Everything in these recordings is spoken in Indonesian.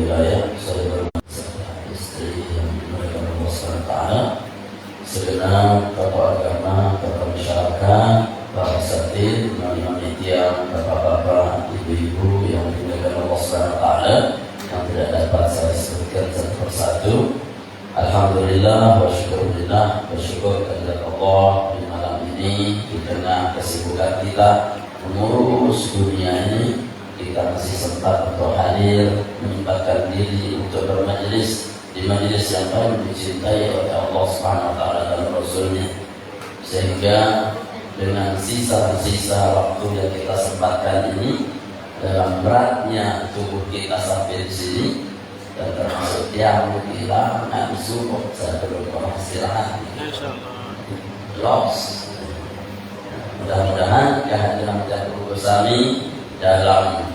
wilayah, saya istri yang dimulakan Allah SWT, segenap tokoh agama, tokoh masyarakat, para satir, panitia, bapak-bapak, ibu-ibu yang dimulakan Allah SWT, yang tidak dapat saya sebutkan satu persatu. Alhamdulillah wa syukurillah, bersyukur kepada Allah di malam ini di tengah kesibukan kita mengurus dunia ini, kita masih sempat untuk hadir, menyempatkan diri untuk bermajelis di majelis yang paling dicintai oleh Allah Subhanahu wa taala dan Rasulnya, sehingga dengan sisa-sisa waktu yang kita sempatkan ini, dalam beratnya tubuh kita sampai di sini dan termasuk yang hilang nafsu, saya belum pernah istirahat, lost. Mudah-mudahan kehadiran Jatul Bersami dalam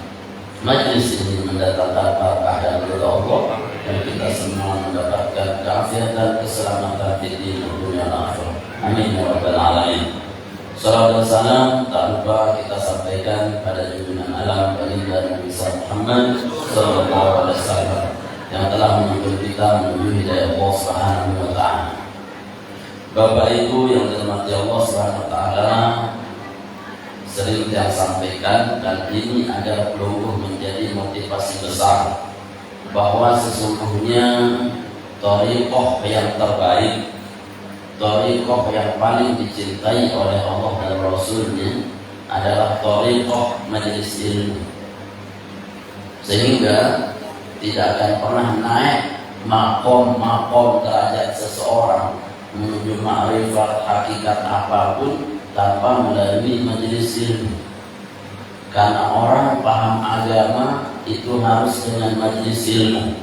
majlis ini mendatangkan barakah dan ridha Allah, dan kita semua mendapatkan keafiatan dan keselamatan di dunia akhirat. Amin ya rabbal alamin. Salawat dan salam tak lupa kita sampaikan pada junjungan alam baginda Nabi Muhammad sallallahu alaihi wasallam yang telah menuntun kita menuju hidayah Allah Subhanahu wa taala. Bapak Ibu yang dirahmati Allah Subhanahu wa taala, sering saya sampaikan dan ini adalah perlu menjadi motivasi besar bahwa sesungguhnya thariqah yang terbaik, thariqah yang paling dicintai oleh Allah dan Rasulnya adalah thariqah majelis ilmu, sehingga tidak akan pernah naik makom derajat seseorang menuju ma'rifat hakikat apapun tanpa melalui majelis ilmu. Karena orang paham agama itu harus dengan majelis ilmu.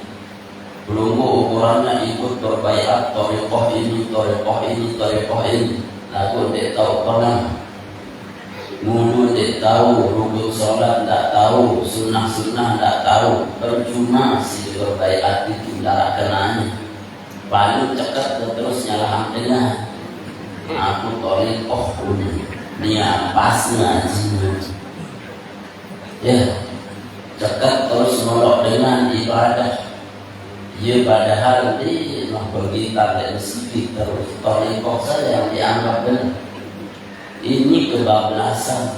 Belum ukurannya ikut berbaiat thariqah ini, thariqah ini, thariqah ini. Lalu dia tahu pernah wudu, dia tahu rukun sholat, tidak tahu sunnah tidak tahu. Percuma si berbaiat itu darah kenanya. Paling cekat terus nyalahan dengan aku thariqah ini pas ngaji. Ya, cekat terus nolak dengan ibadah. Ya padahal dia mau pergi target sedikit terus thariqah saya yang dianggap benar. Ini kebablasan,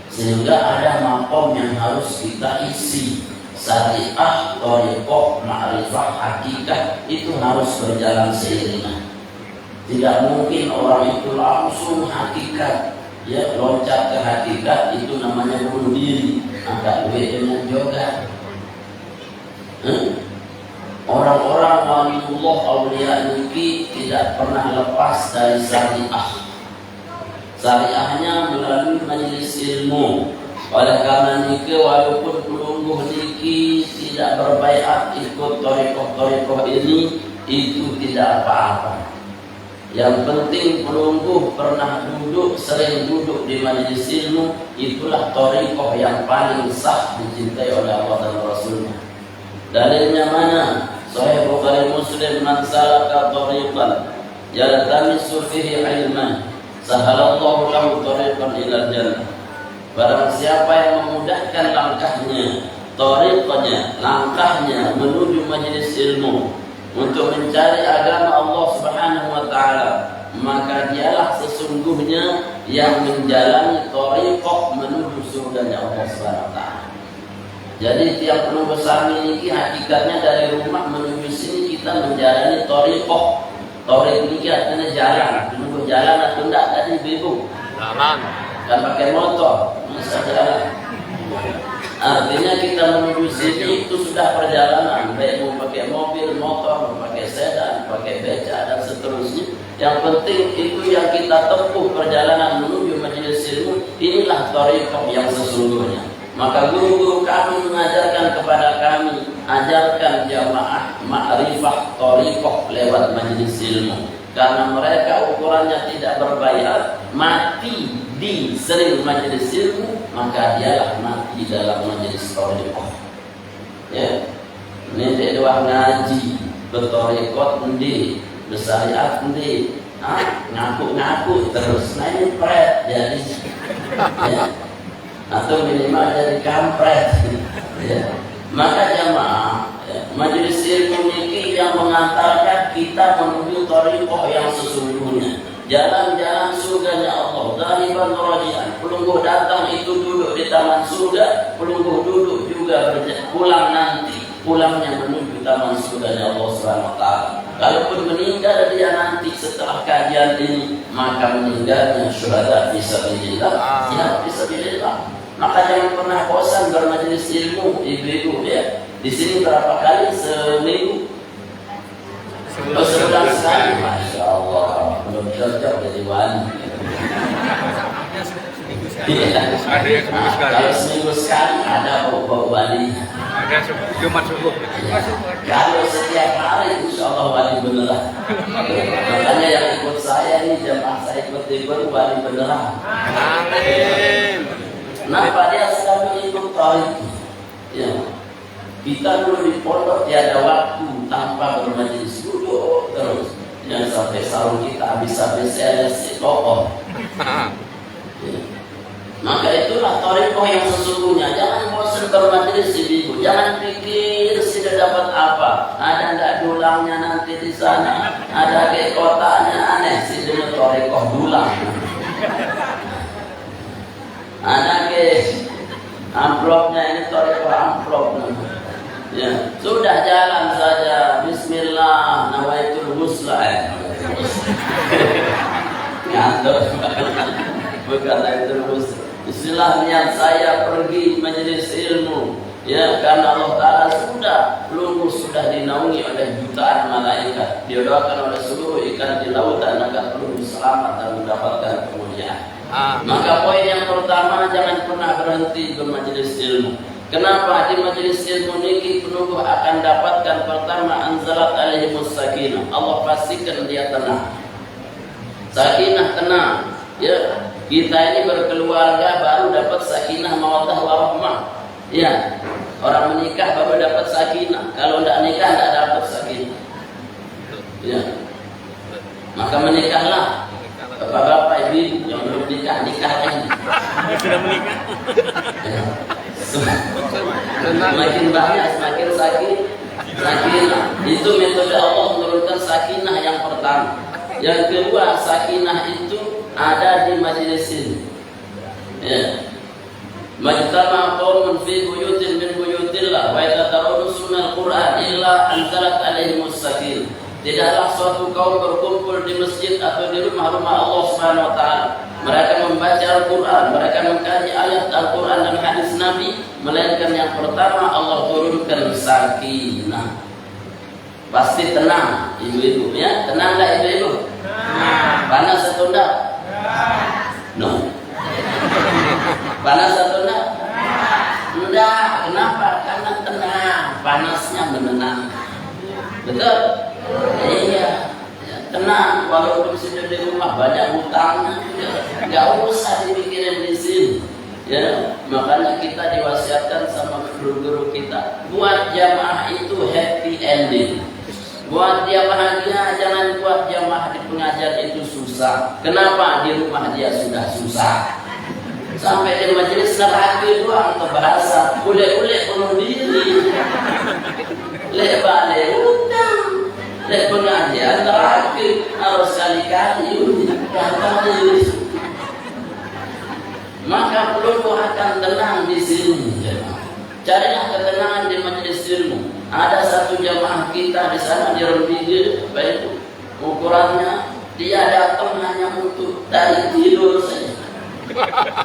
sehingga ada makom yang harus kita isi. Syariah, thariqah, ma'rifah, hakikat itu harus berjalan seiringan. Tidak mungkin orang itu langsung hakikat, ya loncat ke hakikat, itu namanya bunuh diri, angkat duit dengan joget. Orang-orang waliullah, aulia niki tidak pernah lepas dari syariah. Syariahnya melalui majelis ilmu. Oleh karena niki walaupun pelungguh niki tidak berbaiat ikut thariqah ini, itu tidak apa-apa. Yang penting pelungguh pernah duduk, sering duduk di majelis ilmu, itulah thariqah yang paling sah dicintai oleh Allah dan Rasulnya. Dalilnya mana? Sahih Bukhari Muslim, man salaka thariqan yaltamisu fihi ilman sahalallahu lahu thariqan ila jannah. Barang siapa yang memudahkan langkahnya, thariqahnya, langkahnya menuju majelis ilmu untuk mencari agama Allah Subhanahu wa taala, maka dialah sesungguhnya yang menjalani thariqah menuju surganya Allah Subhanahu wa taala. Jadi tiap penuh besar ini hakikatnya dari rumah menuju sini kita menjalani thariqah. Thariq ini artinya jalan, menunggu jalan atau enggak tadi Ibu? Jalan. Dan pakai motor, bisa jalan. Artinya kita menuju sini itu sudah perjalanan, baik mau pakai mobil, motor, mau pakai sedan, pakai beca dan seterusnya. Yang penting itu yang kita tempuh perjalanan menuju majelis ilmu, inilah thariqah yang sesungguhnya. Maka guru-guru kami mengajarkan kepada kami, ajarkan jamaah ma'rifah thariqah lewat majelis ilmu. Karena mereka ukurannya tidak berbaiat, mati di sering majelis ilmu, maka dialah mati dalam majelis thariqah. Ya, ini dia doa ngaji, berthariqah endi, bersariat endi, ngaku-ngaku terus, nah ini pret jadi. Ya. Atau minimal jadi kampret, ya. Maka jamaah majelis ilmu niki yang mengantarkan kita menuju thariqah yang sesungguhnya, jalan-jalan surganya Allah. Dhahiban rajian, pelungguh datang itu duduk di taman surga, pelungguh duduk juga pulang nanti, pulangnya menuju taman surganya Allah Subhanahu wa taala. Kalaupun meninggal dia nanti setelah kajian ini, maka meninggalnya syuhada fisabilillah, ya fisabilillah. Maka jangan pernah bosan bermajelis ilmu, ibu-ibu ya. Di sini berapa kali seminggu? Sebulan sekali. Masya Allah, belum cocok jadi wali. Kalau seminggu sekali ada bau wali. Ada Jumat subuh. Kalau setiap hari, insya Allah wali beneran. Makanya yang ikut saya ini jamaah saya ikut wali beneran. Amin. Kenapa dia sedang mengikut thariqah? Ya. Kita dulu di pondok tiada waktu tanpa bermajelis, duduk terus. Jangan sampai sarung kita habis-habis LC kokoh. Ya. Maka itulah thariqah yang sesungguhnya. Jangan bosan bermajelis ibu. Jangan pikir sudah dapat apa. Ada enggak dulangnya nanti di sana? Ada kayak kotaknya aneh sih dengan thariqah dulang. Ada kayak amplopnya ini thariqah amplop. Ya, sudah jalan saja. Bismillah, nawaitul husla. Ngantuk. Bukan nawaitul husla. Bismillah, niat saya pergi majelis ilmu. Ya, karena Allah Ta'ala sudah dinaungi oleh jutaan malaikat. Didoakan oleh seluruh ikan di lautan agar pelunggu selamat dan mendapatkan kemuliaan. Maka poin yang pertama, jangan pernah berhenti bermajelis ilmu. Kenapa? Di majelis ilmu niki penunggu akan dapatkan pertama anzalat alaihimus sakinah. Allah pastikan dia tenang. Sakinah tenang. Ya, kita ini berkeluarga baru dapat sakinah mawaddah warahmah. Ya, orang menikah baru dapat sakinah. Kalau tidak nikah tidak dapat sakinah. Ya, maka menikahlah. Bapak-bapak ibu yang belum nikah nikahkan. Sudah menikah. Ya. Semakin banyak semakin sakinah. Itu metode Allah menurunkan sakinah yang pertama. Yang kedua, sakinah itu ada di majelis ini. Ya. Majtama qaumun fi buyutin min buyutillah wa yatadarrusuna al-Qur'an illa anzalat alaihimus sakinah. Tidaklah suatu kaum berkumpul di masjid atau di rumah-rumah Allah Subhanahu wa taala. Mereka membaca Al-Quran, mereka mengkaji ayat Al-Quran dan hadis Nabi, melainkan yang pertama Allah turunkan sakinah. Pasti tenang ibu-ibu ya, tenang enggak ibu-ibu? Panas atau enggak? No. Panas atau enggak? Enggak. Kenapa? Karena tenang. Panasnya menenangkan. Betul? Iya. Tenang, walaupun sudah di rumah banyak hutangnya, nggak usah dipikirin di sini. Ya, makanya kita diwasiatkan sama guru-guru kita, buat jamaah itu happy ending. Buat dia bahagia, jangan buat jamaah di pengajian itu susah. Kenapa? Di rumah dia sudah susah. Sampai di majelis neraka doang ke bahasa, ule-ule bunuh diri, lebale utang. Dan pengajian terakhir harus kali-kali maka pelunggu akan tenang di sini. Carilah ketenangan di majelis ilmu. Ada satu jamaah kita di sana di Rembige, baik ukurannya dia datang hanya untuk dari tidur saja.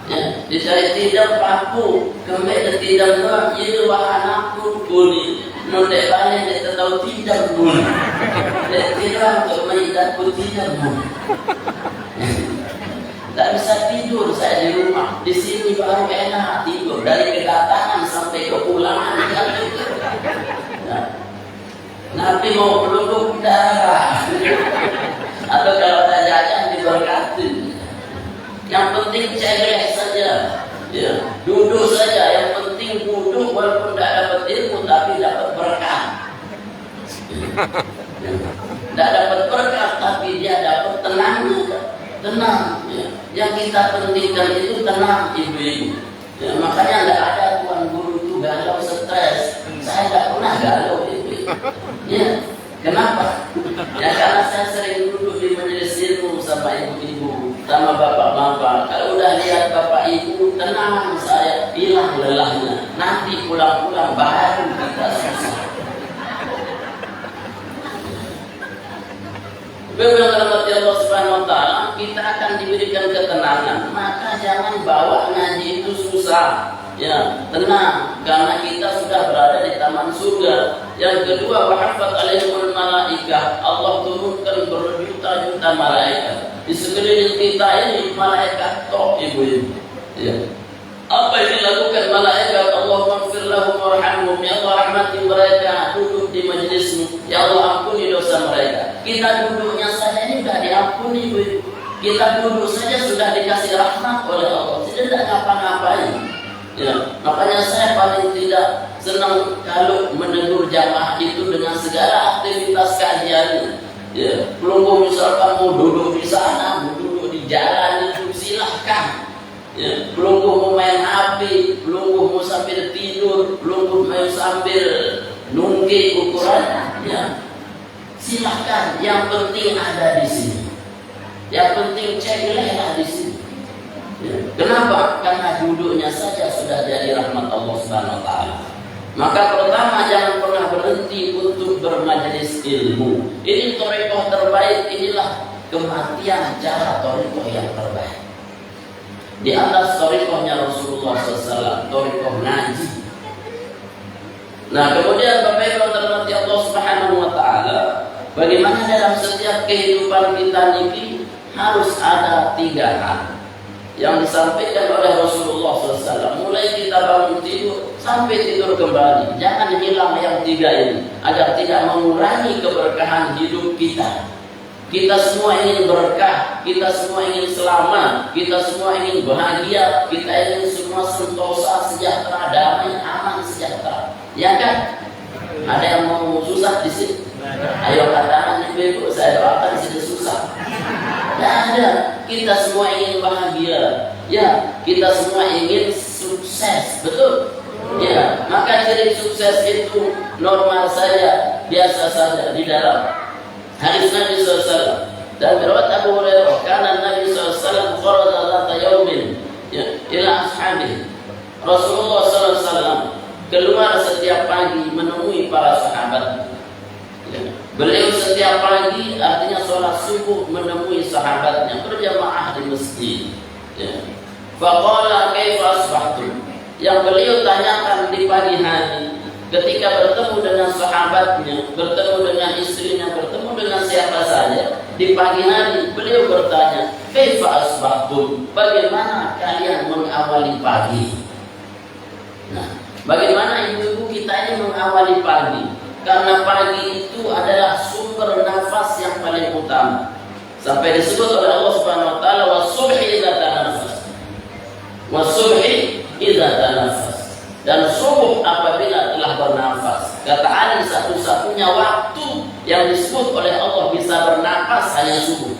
Ya, dicari tidak paku, kemudian tidak itu anakku bunyi. Nundek banyak dia tahu tidak bunyi. Dia tidak untuk mengidatku tidak bunyi. Tak bisa tidur saya di rumah. Di sini baru enak tidur dari kedatangan sampai kepulangan. Nah, nanti mau peluk darah. Atau kalau tak jajan diberkati. Yang penting cegreh saja, ya, duduk saja. Yang penting duduk walaupun tidak dapat ilmu tapi dapat berkah. Tidak dapat berkah tapi dia dapat tenang. Ya. Yang kita pentingkan itu tenang ibu-ibu. Ya, makanya tidak ada tuan guru itu galau stres. Saya tidak pernah galau ibu. Ya, kenapa? Ya karena saya sering duduk di majelis ilmu sama ibu-ibu, sama bapak-bapak. Kalau udah lihat bapak ibu tenang, saya hilang lelahnya. Nanti pulang-pulang baru kita susah. Memang dalam hati Allah Subhanahu Wa Taala kita akan diberikan ketenangan. Maka jangan bawa ngaji itu susah. Ya, tenang, karena kita sudah berada di taman surga. Yang kedua, wahafat alaihimul malaikah. Allah turunkan berjuta-juta malaikat. Di sekeliling kita ini malaikat tok ibu-ibu. Ya. Apa yang dilakukan malaikat? Allah maghfir lahum warhamhum. Ya Allah rahmati mereka, duduk di majlismu. Ya Allah ampuni dosa mereka. Kita duduknya saja ini sudah diampuni ibu-ibu. Kita duduk saja sudah dikasih rahmat oleh Allah. Tidak ngapa-ngapain. Ya, makanya saya paling tidak senang kalau menegur jamaah itu dengan segala aktivitas kajian. Ya, pelunggu misalkan mau duduk di sana, mau duduk di jalan itu silahkan. Ya, pelunggu mau main HP, pelunggu mau sambil tidur, pelunggu mau sambil nunggu ukurannya. Ya, silahkan. Yang penting ada di sini. Yang penting ceklah di sini. Ya. Kenapa? Karena duduknya saja sudah jadi rahmat Allah Subhanahu Wa Taala. Maka pertama jangan pernah berhenti untuk bermajelis ilmu. Ini thariqah terbaik, inilah kematian cara thariqah yang terbaik. Di atas thariqahnya Rasulullah SAW, thariqah ngaji. Nah kemudian Bapak Ibu terhormati Allah Subhanahu Wa Taala, bagaimana dalam setiap kehidupan kita ini harus ada 3 hal yang disampaikan oleh Rasulullah SAW. Mulai kita bangun tidur sampai tidur kembali, jangan hilang yang 3 ini, agar tidak mengurangi keberkahan hidup kita. Kita semua ingin berkah, kita semua ingin selamat, kita semua ingin bahagia, kita ingin semua sentosa, sejahtera, damai, aman, sejahtera. Ya kan? Ada yang mau susah di sini? Ayo katakan ibu, saya doakan sudah susah. Tidak ada. Kita semua ingin bahagia. Ya, kita semua ingin sukses. Betul? Ya, maka ciri sukses itu normal saja, biasa saja di dalam hadis Nabi SAW. Dan riwayat Abu Hurairah, karena Nabi SAW kharaja dzata yaumin ila ashabihi. Rasulullah SAW keluar setiap pagi menemui para sahabat. Ya. Beliau setiap pagi artinya sholat subuh menemui sahabatnya berjamaah di masjid. Ya. Faqala kaifa asbahtum? Yang beliau tanyakan di pagi hari ketika bertemu dengan sahabatnya, bertemu dengan istrinya, bertemu dengan siapa saja di pagi hari, beliau bertanya, kaifa asbahtum? Bagaimana kalian mengawali pagi? Nah, bagaimana ibu-ibu kita ini mengawali pagi? Karena pagi itu adalah sumber nafas yang paling utama. Sampai disebut oleh Allah Subhanahu Wa Taala, "Was-subhi idza tanaffas." Was-subhi idza tanaffas. Dan subuh apabila telah bernafas. Kata Ali, satu-satunya waktu yang disebut oleh Allah bisa bernafas hanya subuh.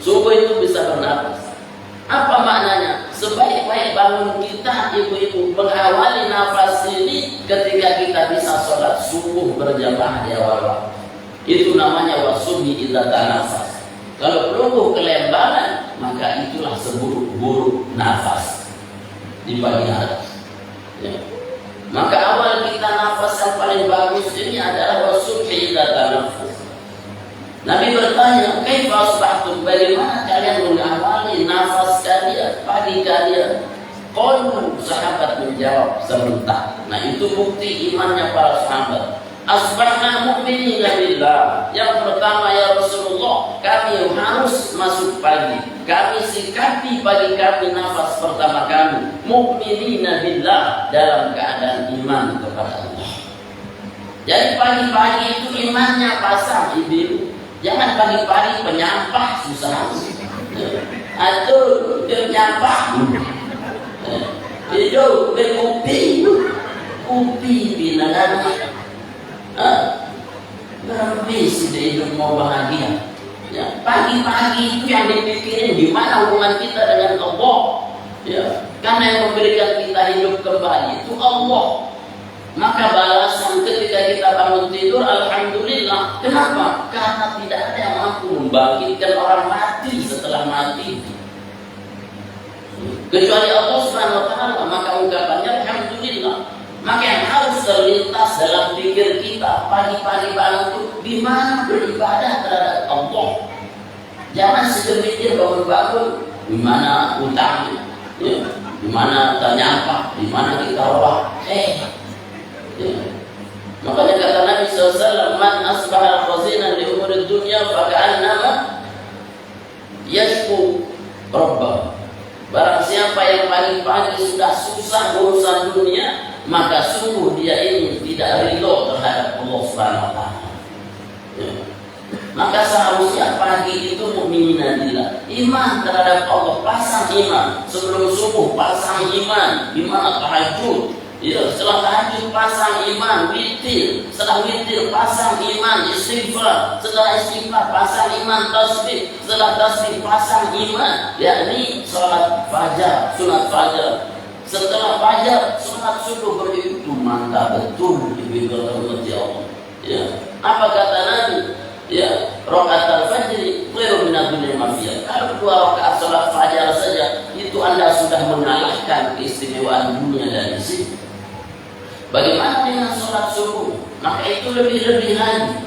Subuh itu bisa bernafas. Apa maknanya? Sebaik-baik bangun kita ibu-ibu mengawali nafas ini ketika kita bisa sholat subuh berjamaah di awal waktu. Itu namanya wasubhi idza tanafas. Kalau pelungguh kelembangan, maka itulah seburuk-buruk nafas di pagi hari. Ya. Maka awal kita nafas yang paling bagus ini adalah wasubhi idza tanafas. Nabi bertanya, kaifa asbahtum? Bagaimana kalian mengawali nafas kalian, pagi kalian? Qalu, sahabat menjawab serentak. Nah itu bukti imannya para sahabat. Asbahna mu'minina billah. Yang pertama ya Rasulullah, kami harus masuk pagi. Kami sikapi pagi kami nafas pertama kami mu'minina billah, dalam keadaan iman kepada Allah. Jadi pagi-pagi itu imannya pasang ibu. Jangan pagi-pagi penyampah susah. Atau penyampah. Itu kopi binangan. Berarti sudah hidup mau bahagia. Ya, pagi-pagi itu yang dipikirin gimana hubungan kita dengan Allah. Ya, karena yang memberikan kita hidup kembali itu Allah. Maka balasan ketika tidur alhamdulillah. Kenapa? Karena tidak ada yang mampu membangkitkan orang mati setelah mati kecuali Allah Subhanahu wa taala, maka ungkapannya alhamdulillah. Maka yang harus terlintas dalam pikir kita pagi-pagi bangun itu di mana beribadah terhadap Allah. Jangan segelintir bangun-bangun di mana utang, ya, di mana ternyampah, di mana kita roh. Ya. Makanya kata Nabi SAW, man asbahal khazinan li umuri dunya faka'annama yashku rabbah. Barang siapa yang pagi-pagi sudah susah urusan dunia, maka sungguh dia ini tidak ridho terhadap Allah Subhanahu wa taala. Ya. Maka seharusnya pagi itu mu'minadillah, iman terhadap Allah, pasang iman. Sebelum subuh pasang iman, di mana tahajud. Ya, setelah tahajud pasang iman, witir. Setelah witir pasang iman, istighfar. Setelah istighfar pasang iman, tasbih. Setelah tasbih pasang iman, yakni salat fajar, sunat fajar. Setelah fajar, sunat subuh begitu mantap betul di rahmat Allah. Ya, apa kata Nabi? Ya, rakaat al-fajr khairu min ad-dunya ma fiha. Kalau 2 rakaat salat fajar saja, itu Anda sudah mengalahkan keistimewaan dunia dan isi. Bagaimana dengan sholat subuh? Maka itu lebih-lebih lagi.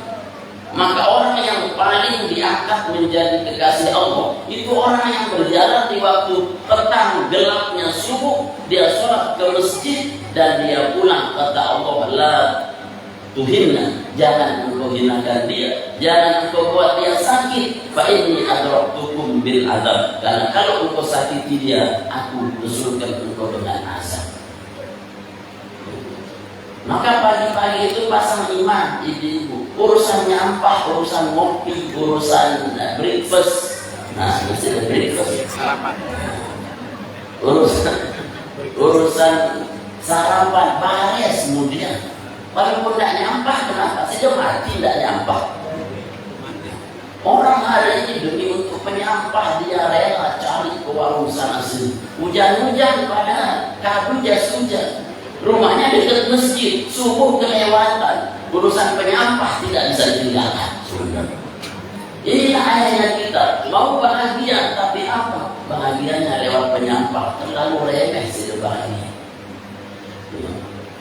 Maka orang yang paling diangkat menjadi kekasih Allah itu orang yang berjalan di waktu petang gelapnya subuh. Dia sholat ke masjid dan dia pulang. Kata Allah, la tuhinna, jangan engkau hinakan dia, jangan engkau buat dia sakit. Fa inni adraktukum bil azab, karena kalau engkau sakiti dia, aku usulkan engkau dengan azab. Maka pagi-pagi itu pasang iman, ibu-ibu. Urusan nyampah, urusan ngopi, urusan breakfast. Nah, mesti breakfast. Sarapan. Urusan sarapan, bares kemudian. Walaupun tidak nyampah, kenapa? Sudah mati tidak nyampah. Orang hari ini demi untuk penyampah dia rela cari ke warung sana sini. Hujan-hujan padahal kabut jas hujan. Rumahnya dekat masjid, subuh kelewatan. Urusan penyampah tidak bisa ditinggalkan. Inilah ayahnya kita. Mau bahagia, tapi apa? Bahagianya lewat penyampah. Terlalu remeh sih bahagia.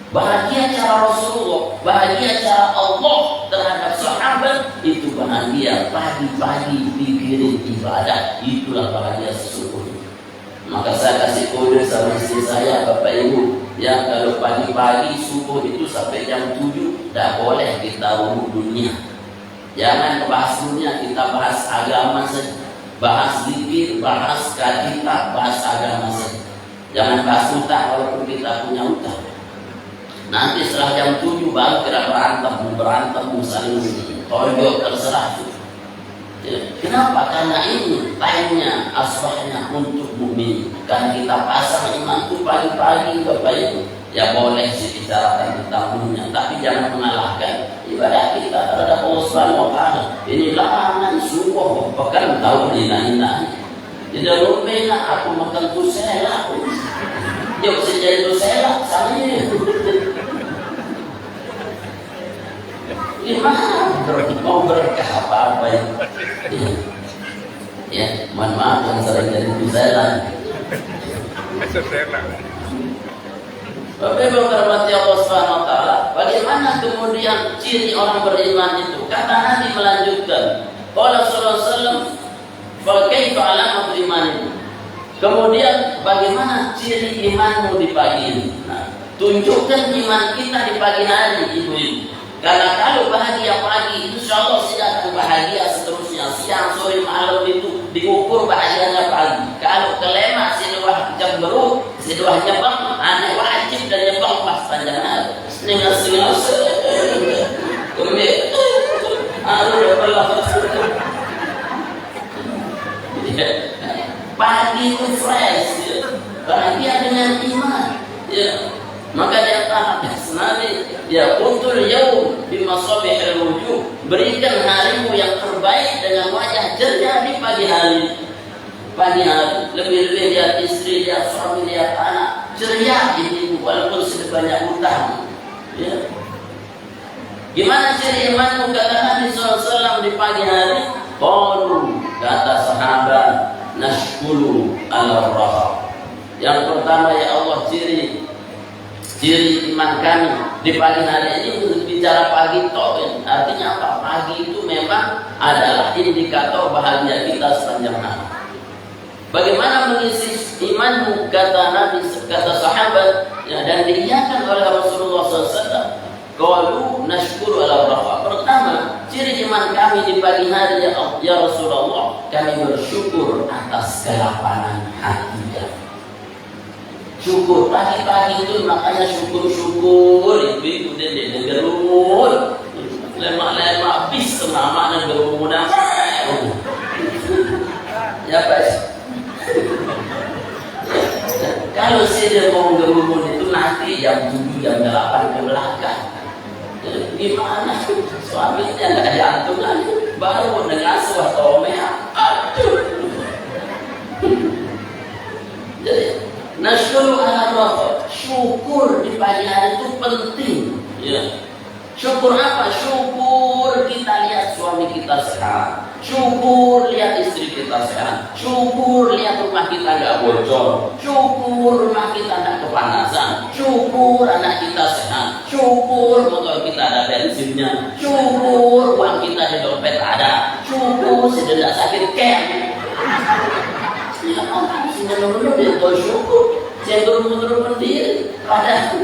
Bahagia cara Rasulullah, bahagia cara Allah terhadap sahabat, itu bahagia pagi-pagi pikirin ibadah. Itulah bahagia sesungguhnya. Maka saya kasih kode sama istri saya, Bapak Ibu, yang kalau pagi-pagi subuh itu sampai jam 7 tidak boleh kita urut dunia. Jangan bahas dunia, kita bahas agama saja. Bahas zikir, bahas kadita, bahas agama saja. Jangan bahas utang walaupun kita punya utang. Nanti setelah jam 7 baru kita berantem, saling toyok, terserah. Ya. Kenapa? Karena ini time-nya, asbahnya untuk mukmin. Karena kita pasang iman itu pagi-pagi, Bapak Ibu. Ya boleh sih bicarakan tentang dunia, tapi jangan mengalahkan ibadah kita terhadap Allah Subhanahu wa taala. Ini lahan sungguh pekan tahu dina-dina. Tidak lupa aku makan tusela. Dia bisa jadi tusela sama ini. Gimana? Mau berkah apa-apa ya? Ya, mohon maaf yang sering jadi tusela. Bapak Ibu hormati Allah Subhanahu wa taala. Bagaimana kemudian ciri orang beriman itu? Kata Nabi melanjutkan, qala sallallahu alaihi wasallam, "Fa kaifa alamatu imanikum?" Kemudian bagaimana ciri imanmu di pagi ini? Nah, tunjukkan iman kita di pagi hari, ibu-ibu. Karena kalau bahagia pagi, insya Allah tidak akan bahagia seterusnya. Siang, sore, malam itu diukur bahagianya pagi. Kalau kelema, siluah cemberut, siluah nyebang, aneh wajib dan nyebang pas panjang hari. Sengal-sengal, kemudian, pagi itu fresh, ya. Bahagia dengan iman. Ya. Maka dia tahan senari ya untuk yaum bimasabihil wujuh, berikan harimu yang terbaik dengan wajah ceria di pagi hari. Pagi hari lebih-lebih lihat istri, lihat suami, lihat anak ceria ini walaupun sudah banyak utang. Ya. Gimana ciri imanmu? Kata Nabi SAW di pagi hari. Qalu, kata sahabat, nashkulu ala raha. Yang pertama, ya Allah, ciri iman kami di pagi hari ini. Bicara pagi toh, artinya apa? Pagi itu memang adalah indikator bahagia kita sepanjang hari. Bagaimana mengisi imanmu? Kata Nabi, kata sahabat, ya, dan diiyakan oleh Rasulullah SAW. Qalu nashkuru ala raha. Pertama, ciri iman kami di pagi hari, ya Rasulullah, kami bersyukur atas kelapangan hati. Syukur pagi-pagi itu, makanya syukur ibu dede negerun lemak-lemak bis semamaknya gerumunan ya guys. Kalau saya mau gerumun itu nanti jam 7 jam 8 ke belakang. Gimana suaminya nggak jantungan baru dengan suatu mea. Aduh. Jadi nasyukuru ala raha, syukur di pagi hari itu penting. Ya. Syukur apa? Syukur kita lihat suami kita sehat, syukur lihat istri kita sehat, syukur lihat rumah kita nggak bocor, syukur rumah kita nggak kepanasan, syukur anak kita sehat, syukur motor kita ada bensinnya, syukur uang kita di dompet ada, syukur tidak sakit kem. Ya Allah, benar-benar dia bersyukur, saya turun sendiri pada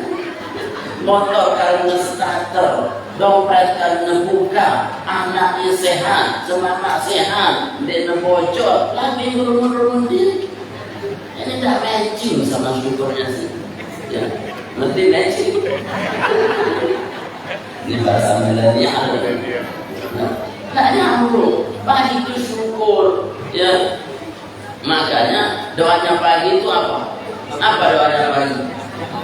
motor karena starter, dompet karena buka, anaknya sehat, semangat sehat, dia bocor, lagi turun diri. Ini dah matching sama syukurnya sih. Ya, nanti matching. Ini bahasa milenial. Nah, nyambung. Pagi itu syukur, ya. Makanya doanya pagi itu apa? Apa doanya pagi?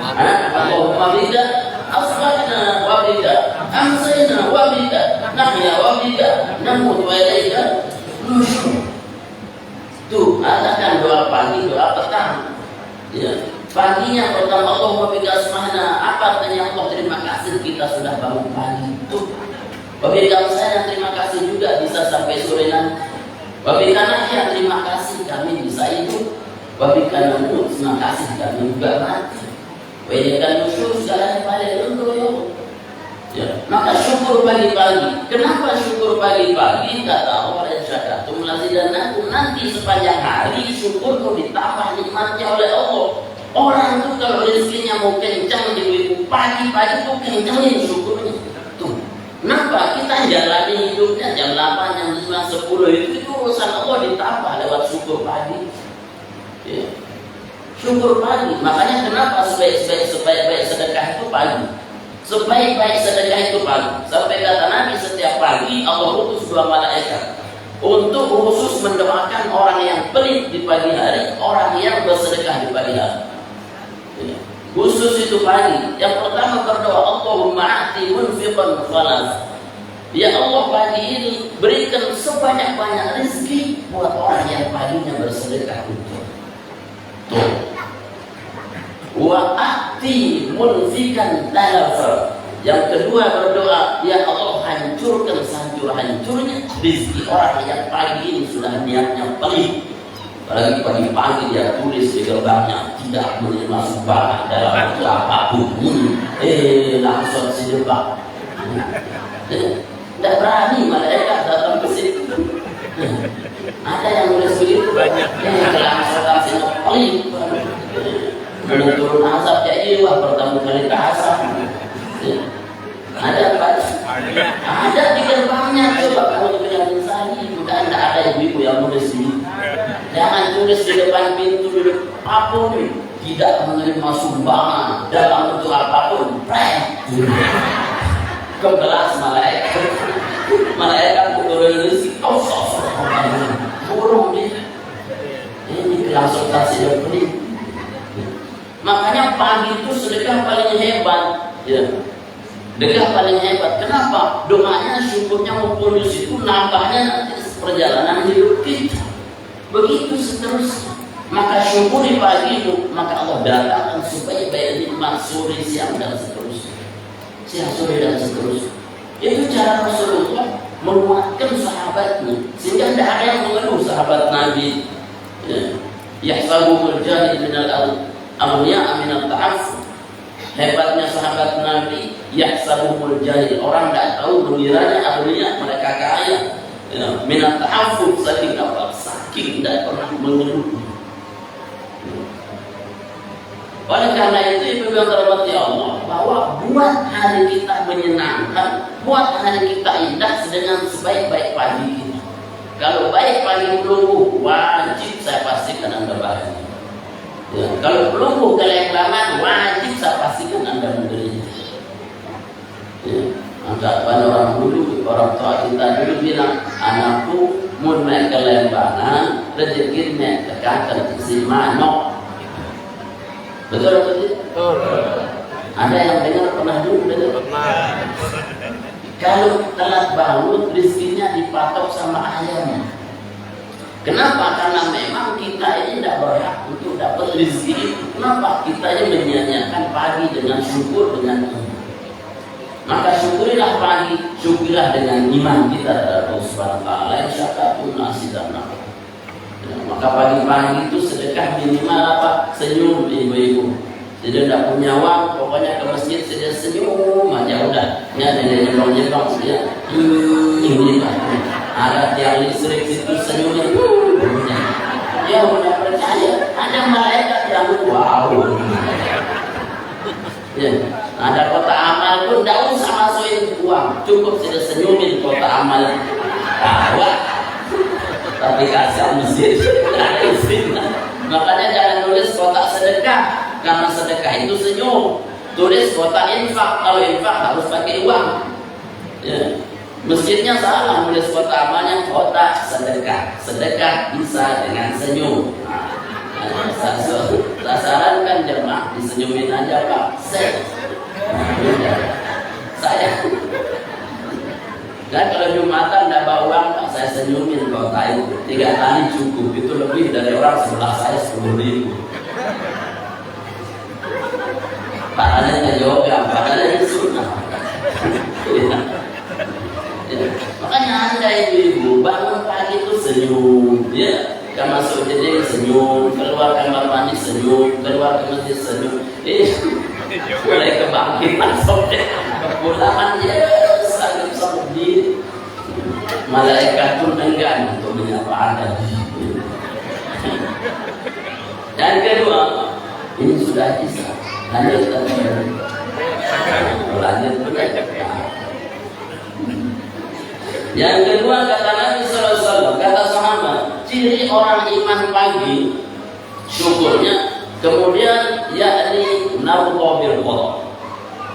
Allahumma bika asbahna wa bika amsayna wa bika nahya wa bika namut wa ilaika nusyur. Tuh, ada kan doa pagi, doa petang. Ya. Paginya pertama Allahumma bika asbahna, apa artinya? Allah terima kasih kita sudah bangun pagi. Tuh. Wa bika amsayna, terima kasih juga bisa sampai sore nanti. Wabika nahya, terima kasih kami bisa hidup. Wabika namut, terima kasih kami juga mati. Wabika nusyur, segalanya balik untuk ya. Maka syukur pagi-pagi. Kenapa syukur pagi-pagi? Kata Allah, yasyakatum lazidannakum, nanti sepanjang hari syukur kau ditambah nikmatnya oleh Allah. Orang tuh kalau rezekinya mau kencang di pagi-pagi tuh kencangin syukurnya. Tuh. Kenapa? Kita jalani hidupnya jam 8, jam 9, 10 itu urusan Allah ditambah lewat syukur pagi. Ya. Syukur pagi. Makanya kenapa sebaik-baik sedekah itu pagi. Sebaik-baik sedekah itu pagi. Sampai kata Nabi setiap pagi Allah utus 2 malaikat untuk khusus mendoakan orang yang pelit di pagi hari, orang yang bersedekah di pagi hari. Ya. Khusus itu pagi. Yang pertama berdoa, Allahumma a'ti munfiqan khalas. Ya Allah, pagi ini berikan sebanyak-banyak rezeki buat orang yang paginya bersedekah itu. Tuh. Wa a'ti munfiqan talafar. Yang kedua berdoa, ya Allah, hancurkan sehancur-hancurnya rezeki orang yang pagi ini sudah niatnya pelit. Apalagi pagi-pagi dia tulis di gerbangnya tidak menerima sumbangan dalam waktu apapun. Langsung dijebak. Tidak berani malaikat datang ke situ. Ada yang nulis begitu banyak. Langsung pelit. Menurun azab ya ilah pertama kali ke asap. Ada apa? Ada di gerbangnya. Coba kalau yang insani bukan ada ibu yang nulis ini. Jangan tulis di depan pintu apapun tidak menerima sumbangan dalam bentuk apapun. Ke kelas malaikat turun ini burung dia. Ini langsung kasih beli. Makanya pagi itu sedekah paling hebat. Ya. Sedekah paling hebat. Kenapa? Doanya, syukurnya maupun itu nambahnya nanti perjalanan hidup kita. Begitu seterusnya. Maka syukuri pagi itu, maka Allah datangkan supaya baik nikmat sore, siang dan seterusnya. Siang, sore dan seterusnya. Itu cara Rasulullah menguatkan sahabatnya, sehingga tidak ada yang mengeluh sahabat Nabi. Yahsabul jahil minal aghniya minat ta'affuf. Hebatnya sahabat Nabi, yahsabul jahil, orang tidak tahu mengiranya aghniya, mereka kaya. Minat ta'affuf, saking apa? Saking tidak pernah mengeluh. Oleh karena itu, ibu yang terhormati Allah, bahwa buat hari kita menyenangkan, buat hari kita indah dengan sebaik-baik pagi kita. Kalau baik pagi belum, wajib saya pastikan Anda bahagia. Ya, kalau belum kelembangan, wajib saya pastikan Anda menderita. Ya, maka orang dulu, orang tua kita dulu bilang, anakku mun mek kelembangan, rezeki mek tekan si manok. Betul atau tidak? Betul. Ada yang dengar pernah dulu dengar? Pernah. Kalau telat bangun, rezekinya dipatok sama ayam. Kenapa? Karena memang kita ini tidak berhak untuk dapat rezeki. Kenapa? Kita ini menyanyiakan pagi dengan syukur dengan iman. Maka syukurilah pagi, syukurilah dengan iman kita kepada Allah Subhanahu wa taala. Syakartum lazidannakum. Maka pagi-pagi itu sedekah minimal apa? Senyum ibu-ibu. Dia tidak punya uang, pokoknya ke masjid dia senyum aja udah. Ya dia nyembang-nyembang dia. Ini Pak. Ada tiang listrik situ senyumnya. Ya udah percaya. Ada malaikat yang wow. Ya, ada kota amal pun tidak usah masukin uang, cukup sudah senyumin kota amal. Wah. Tapi kasih masjid ada istilah. Makanya jangan tulis kotak sedekah, karena sedekah itu senyum. Tulis kotak infak, kalau infak harus pakai uang. Ya. Masjidnya salah, nulis kotak amalnya kotak sedekah. Sedekah bisa dengan senyum. Saya sarankan jemaah disenyumin aja Pak. Saya. Dan kalau Jumatan tidak bawa uang, Pak, saya senyumin kota itu 3 kali cukup. Itu lebih dari orang sebelah saya 10.000. Padahal nggak jawab ya, padahal itu sunnah. Makanya Anda ibu-ibu bangun pagi itu senyum, ya. Kan masuk jadi senyum, keluar kamar mandi senyum, keluar ke masjid senyum. Mulai kebangkitan sore, kepulangan ya. Malaikat pun enggan untuk menyapa Anda. Dan kedua, ini sudah bisa. Lanjut yang kedua kata Nabi Sallallahu Alaihi Wasallam, kata sahabat, ciri orang iman pagi syukurnya, kemudian yakni narḍa bil qada.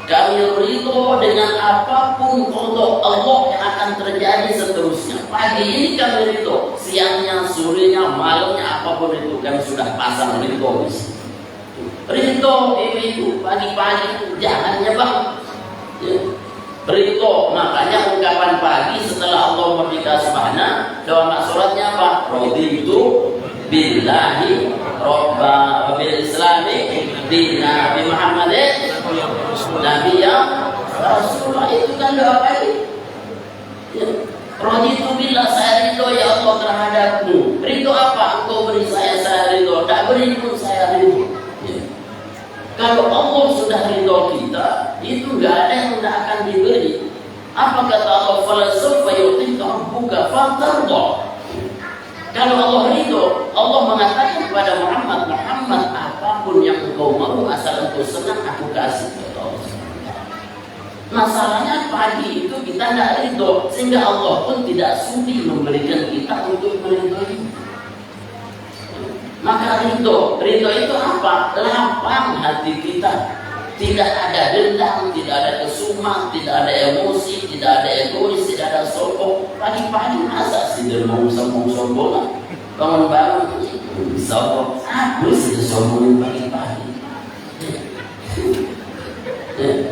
Kami ridho dengan apapun qada Allah yang akan terjadi seterusnya. Pagi ini kami ridho, siangnya, sorenya, malamnya, apapun itu kami sudah pasang ridho. Ridho itu pagi-pagi jangan nyebab. Ya. Ridho, makanya ungkapan pagi setelah Allah berbicara subhanahu, doa suratnya apa? Raditu billahi robba wa bil islami dina bi Muhammadin nabiyya rasulullah. Itu kan doa pagi. Ya. Raditu billah, saya ridho ya Allah terhadapmu. Ridho apa? Engkau beri saya ridho. Tak beri pun saya ridho. Ya. Kalau Allah sudah ridho kita, itu nggak ada yang tidak akan diberi. Apa kata Allah? Falasawfa yu'tika rabbuka fatarda. Kalau Allah ridho, Allah mengatakan kepada Muhammad, apapun yang engkau mau asal engkau senang, aku kasih. Masalahnya pagi itu kita tidak ridho, sehingga Allah pun tidak sudi memberikan kita untuk meridhoi. Maka ridho itu apa? Lapang hati kita. Tidak ada dendam, tidak ada kesumat, tidak ada emosi, tidak ada egois, tidak ada sombong. Pagi-pagi masa sih dia mau sombong-sombongan? Bangun-bangun sombong. Aku sih sombongin pagi-pagi.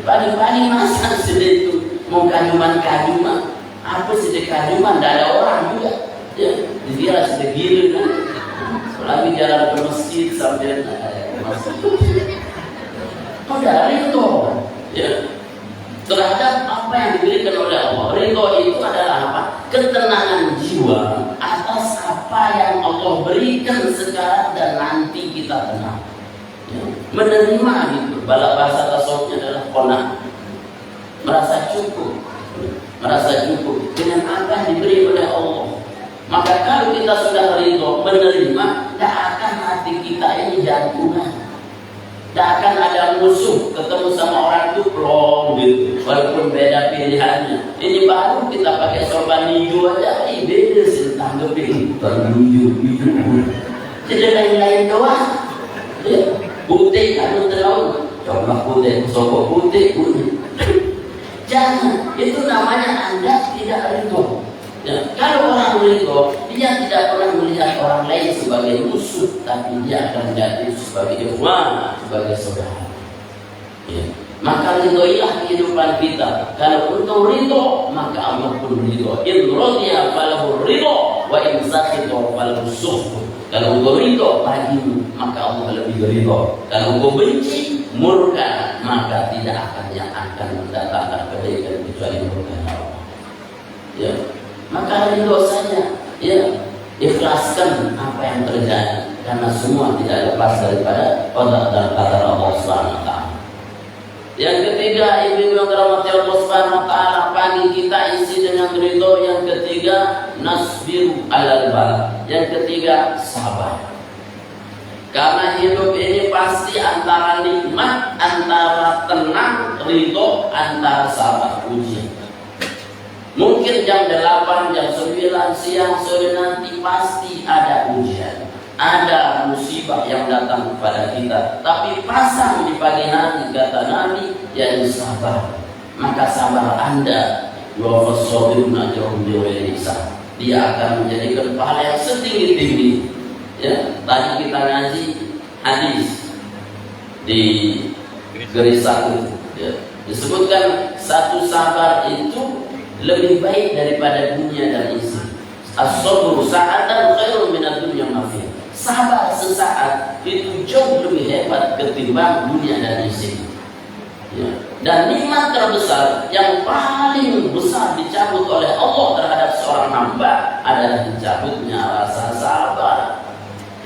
Pagi-pagi masa sih itu mau kajuman-kajuman? Apa sih dia kajuman? Tidak ada orang juga. Dia sudah gila kan? Lagi jalan ke masjid sambil masjid. Kau dari itu, ya. terhadap apa yang diberikan oleh Allah. Ridho itu adalah apa? Ketenangan jiwa atas apa yang Allah berikan sekarang dan nanti kita tenang. Ya, menerima gitu. Bahasa tasawufnya adalah qanaah. Merasa cukup dengan apa yang diberi oleh Allah. Maka kalau kita sudah ridho menerima, tidak akan hati kita ini jantungan. Tidak akan ada musuh, ketemu sama orang itu plong gitu, walaupun beda pilihannya. Ini baru kita pakai sorban hijau aja, beda sih tanggepin. Hijau, jadi lain-lain doang. Ya, putih, anu terlalu, coba putih, sokok putih. Jangan, itu namanya Anda tidak ridho. Ya, kalau orang ridho, dia tidak pernah melihat orang lain sebagai musuh, tapi dia akan melihat itu sebagai ikhwan, sebagai saudara. Ya. Maka ridhoilah kehidupan kita. Kalau engkau ridho, maka Allah pun ridho. In radiya falahu ridho, wa in sakhita falahu sukhط. Kalau engkau ridho bagimu, maka Allah lebih ridho. Kalau engkau benci, murka, maka tidak akan yang akan mendatangkan kebaikan kecuali murka Allah. Ya. Maka ridho saja, ya, ikhlaskan apa yang terjadi, karena semua tidak lepas daripada qada dan qadar Allah Subhanahu wa taala. Yang ketiga, ibu yang dirahmati Allah Subhanahu wa taala, pagi kita isi dengan ridho. Yang ketiga, nasbiru alal bala. Yang ketiga, sabar. Karena hidup ini pasti antara nikmat, antara tenang, ridho, antara sabar, ujian. Mungkin jam 8, jam 9 siang, sore nanti pasti ada ujian, ada musibah yang datang kepada kita. Tapi pasang di pagi hari, kata Nabi, yaitu sabar. Maka sabar Anda, dia akan menjadikan pahala yang setinggi-tinggi. Ya, tadi kita ngaji hadis di garis 1, ya, disebutkan satu sabar itu lebih baik daripada dunia dan isi. As-sabru sa'atan khairun minad dunya ma fiha. Sabar sesaat itu jauh lebih hebat ketimbang dunia dan isi. Ya. Dan nikmat terbesar yang paling besar dicabut oleh Allah terhadap seorang hamba adalah dicabutnya rasa sabar.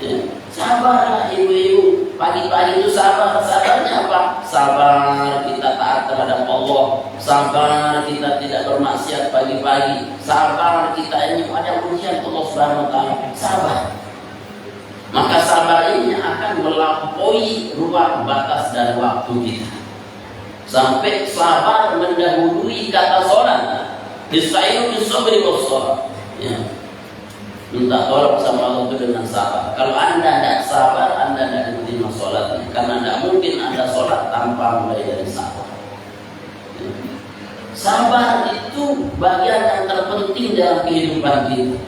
Ya. Sabarlah ibu-ibu, pagi-pagi itu sabarnya apa? Sabar kita taat terhadap Allah, sabar kita tidak bermaksiat pagi-pagi, sabar kita ini ada ujian Allah Subhanahu wa taala, sabar. Maka sabar ini akan melampaui ruang batas dan waktu kita. Sampai sabar mendahului kata sholat. Ista'inu bis-sabri was-shalah. Ya. Minta tolong sama Allah itu dengan sabar. Kalau Anda tidak sabar, Anda tidak diterima sholatnya. Karena tidak mungkin Anda sholat tanpa mulai dari sabar. Sabar itu bagian yang terpenting dalam kehidupan kita.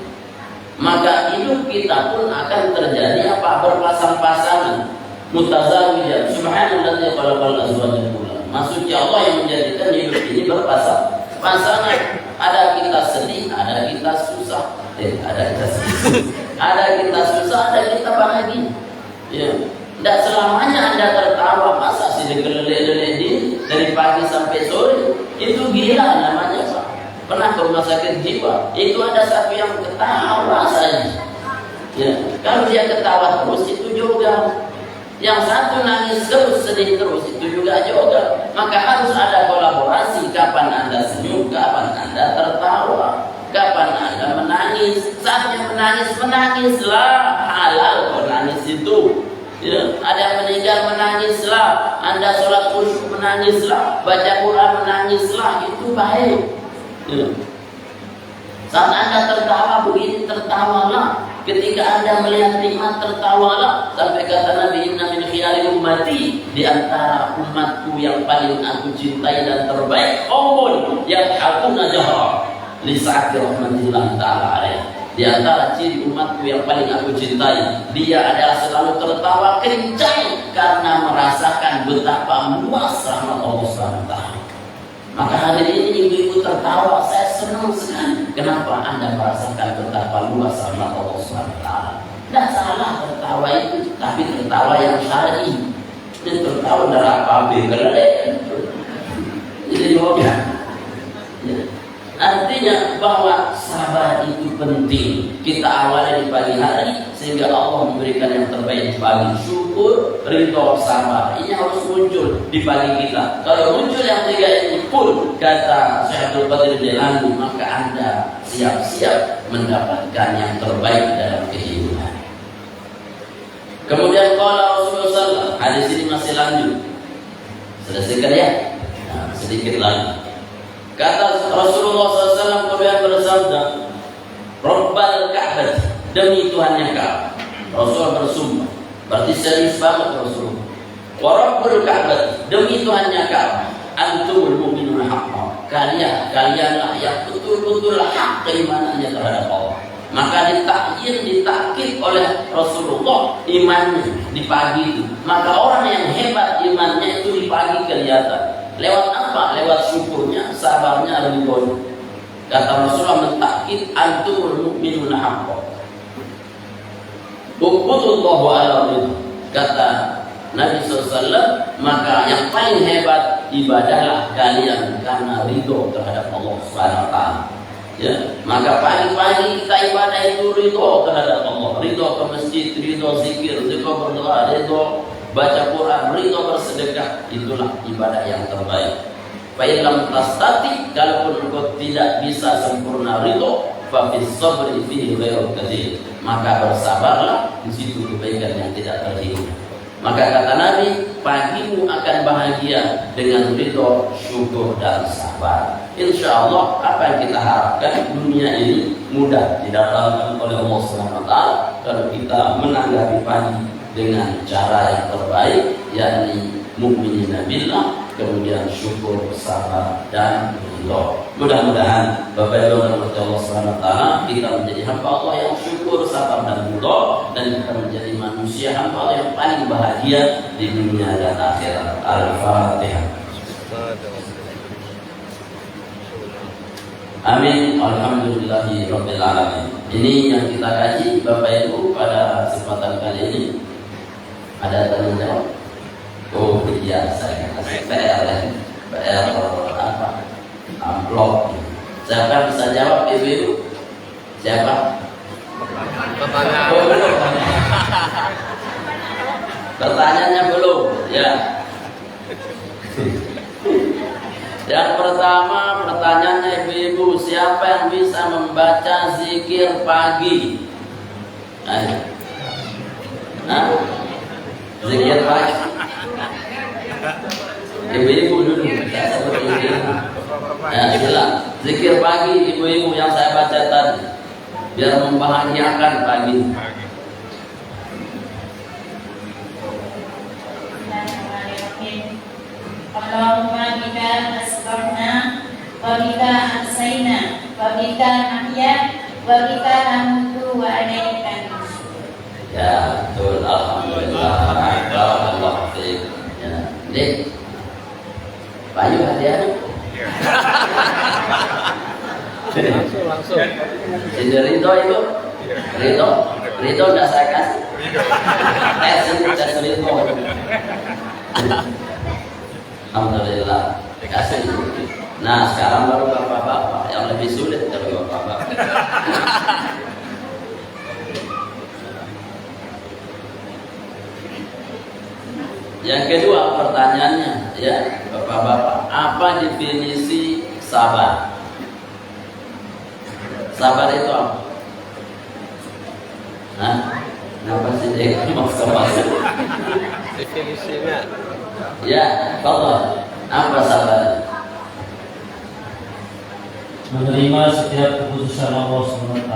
Maka hidup kita pun akan terjadi apa? Berpasang-pasangan. Mutazawijan. Subhanallah khalaqal azwaja kullaha. Maksudnya Allah yang menjadikan hidup ini berpasang-pasangan. Ada kita sedih, ada kita susah. Ada kita susah, ada kita bahagia. Ya. Tidak selamanya Anda tertawa. Masa sih dikelele-lele dari pagi sampai sore? Itu gila namanya, Pak. Pernah ke rumah sakit jiwa, itu ada satu yang ketawa saja. Ya. Kalau dia ketawa terus itu juga. Yang satu nangis terus, sedih terus, itu juga juga. Maka harus ada kolaborasi. Kapan Anda senyum, kapan Anda tertawa, kapan Anda menangis. Saatnya menangis, menangislah. Halal menangis itu. Ya, ada yang meninggal, menangislah. Anda sholat khusyuk, menangislah. Baca Quran, menangislah. Itu baik. Ya. Saat Anda tertawa begini, tertawalah. Ketika Anda melihat nikmat, tertawalah. Sampai kata Nabi, inna min khiyari ummati, di antara umatku yang paling aku cintai dan terbaik, qaumun yadhakuna jahra li sa'ati rahmatillah ta'ala alaih. Di antara ciri umatku yang paling aku cintai, dia adalah selalu tertawa kencang karena merasakan betapa luas rahmat Allah SWT. Maka hari ini ibu-ibu tertawa, saya senang sekali. Kenapa? Anda merasakan betapa luas rahmat Allah SWT. Tidak salah tertawa itu, tapi tertawa yang syar'i. Ini tertawa dari apa? Jadi jawabnya. Ya. Artinya bahwa sabar itu penting. Kita awali di pagi hari sehingga Allah memberikan yang terbaik di pagi. Syukur, ridho, sabar. Ini harus muncul di pagi kita. Kalau muncul yang tiga ini pun, kata Syekh Abdul Qadir Jailani, maka Anda siap-siap mendapatkan yang terbaik dalam kehidupan. Kemudian kalau Rasulullah SAW, hadis ini masih lanjut. Selesaikan ya? Nah, sedikit lagi. Kata Rasulullah SAW kemudian bersabda, Rabbal Ka'bah, demi Tuhannya Ka'bah. Rasul bersumpah, berarti serius banget Rasul. Wa Rabbul Ka'bah, demi Tuhannya Ka'bah, antumul mu'minuna haqqan. Kalianlah yang betul-betul hak keimanannya terhadap Allah. Maka ditakkid oleh Rasulullah imannya di pagi itu. Maka orang yang hebat imannya itu di pagi kelihatan. Lewat apa? Lewat syukurnya, sabarnya, ridhonya. Kata Rasulullah mentakkid antumul mu'minuna haqqan. Ubudullahu ala ridho. Kata Nabi SAW, maka yang paling hebat ibadahlah kalian karena ridho terhadap Allah Subhanahu wa taala. Ya, maka pagi-pagi kita ibadah itu ridho terhadap Allah, ridho ke masjid, ridho zikir, ridho berdoa, ridho baca Quran, ridho bersedekah, itulah ibadah yang terbaik. Fa illam tastati, kalaupun engkau tidak bisa sempurna ridho, fa fis sabri fihi ghairu katsir, maka bersabarlah, di situ kebaikan yang tidak terhingga. Maka kata Nabi, pagimu akan bahagia dengan ridho, syukur dan sabar. Insya Allah apa yang kita harapkan dunia ini mudah didatangkan oleh Allah SWT kalau kita menanggapi pagi dengan cara yang terbaik, yakni mu'minina billah, kemudian syukur, sabar dan ridho. Mudah-mudahan Bapak Ibu dan Allah SWT kita menjadi hamba Allah yang syukur, sabar dan ridho, dan kita menjadi manusia hamba Allah yang paling bahagia di dunia dan akhirat. Al-Fatihah. Amin. Alhamdulillahi Rabbil Alamin. Ini yang kita kaji Bapak Ibu pada kesempatan kali ini. Ada tanya jawab? Oh iya, saya kasih PR apa? Amplop. Siapa bisa jawab Ibu? Siapa? Pertanyaan. Oh, belum. Pertanyaannya belum. Ya. Yang pertama pertanyaannya Ibu, siapa yang bisa membaca zikir pagi? Ayo. Hah? Zikir pagi. Ibu-ibu dulu. Ya, silakan. Zikir pagi ibu-ibu yang saya baca tadi, biar membahagiakan pagi. Allahumma bika asbahna wa bika amsayna wa bika nahya wa bika namutu wa alaika nusyur. Ya, betul. Alhamdulillah. Barakallahu fiik. Ya, Dik. Bayu hadiah. Langsung. Jadi Ridho itu? Ridho enggak saya kasih. Tes Ridho. Alhamdulillah kasih. Nah sekarang baru bapak-bapak yang lebih sulit dari bapak-bapak. Yang kedua pertanyaannya, ya bapak-bapak, apa definisi sabar? Sabar itu apa? Hah? Kenapa sih dia masuk? Definisinya. Ya, Allah, apa sabar? Menerima setiap keputusan Allah SWT.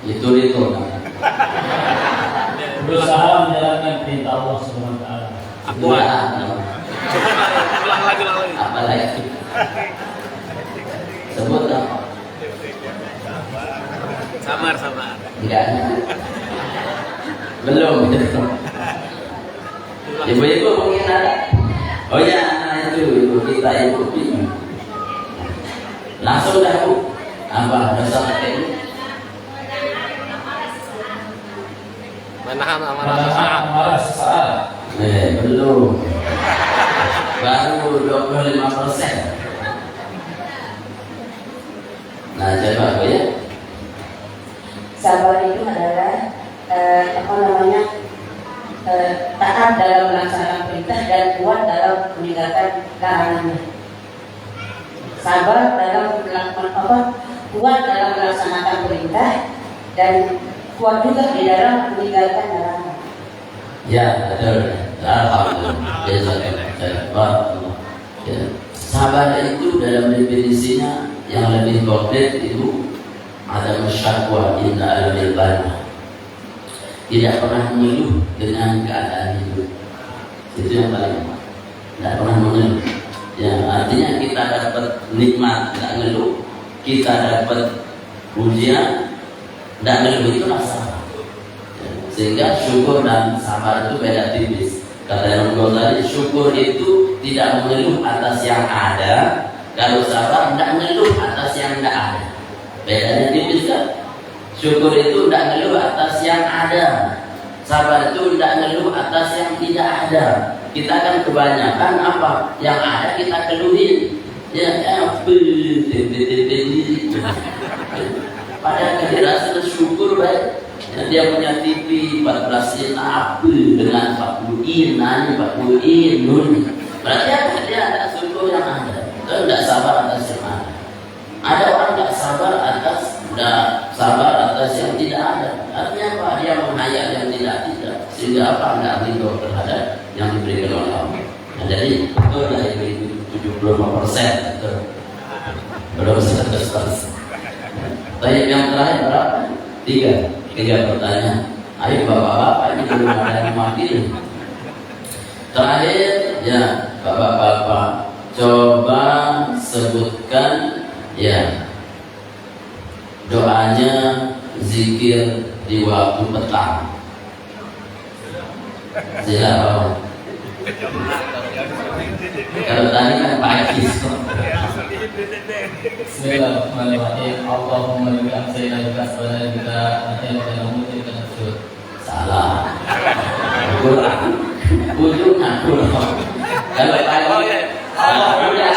Itu. Berusaha menjalankan perintah Allah SWT. Ulang lagi. Apa lagi? Sebut apa? Sabar. Enggak. Belum. Ibu-ibu mungkin ada. Oh ya, nah itu ibu kita ibu. Langsung dah Bu. Apa bersama ibu? Menahan amarah sesaat. Belum. Baru 25%. Nah, coba Bu ya. Sabar itu adalah taat dalam melaksanakan perintah dan kuat dalam meninggalkan larangannya. Sabar dalam kuat dalam melaksanakan perintah dan kuat juga di dalam meninggalkan larangan. Ya, betul. Alhamdulillah. Ya. Sabar itu dalam definisinya yang lebih konkret itu ada masyarakat indah alamil bana. Tidak pernah mengeluh dengan keadaan hidup. Itu yang paling tidak pernah mengeluh. Ya, artinya kita dapat nikmat tidak ngeluh, kita dapat ujian tidak ngeluh, itu sabar. Ya, sehingga syukur dan sabar itu beda tipis. Kata Imam Ghazali, syukur itu tidak mengeluh atas yang ada, kalau sabar tidak mengeluh atas yang tidak ada. Bedanya tipis kan? Syukur itu tidak ngeluh atas yang ada, sabar itu tidak ngeluh atas yang tidak ada. Kita kan kebanyakan apa yang ada kita keluhin, ya padahal kita rasa syukur baik. Ya, dia punya TV 14 in apa dengan 40 in, 40 in, berarti apa? Dia ada syukur yang ada, itu tidak sabar atas yang ada. Ada orang tidak sabar atas yang tidak ada. Artinya apa? Dia menghayal yang tidak, sehingga apa? Tidak ridho terhadap yang diberikan oleh Allah. Nah, jadi betul lah ini 75%, betul. Belum 100%. Tapi yang terakhir berapa? 3 pertanyaan. Ayo bapak-bapak, ini belum ada yang mewakili. Terakhir ya bapak-bapak, coba sebutkan ya doanya zikir di waktu petang. Silakan. Kalau tadi kan pagi. Bismillahirrahmanirrahim. Allahumma laka amsayna bika asbana bika atayna bika namuti bika nafsud. Salah. Kurang. Ujungnya kurang. Kalau pagi Allah udah.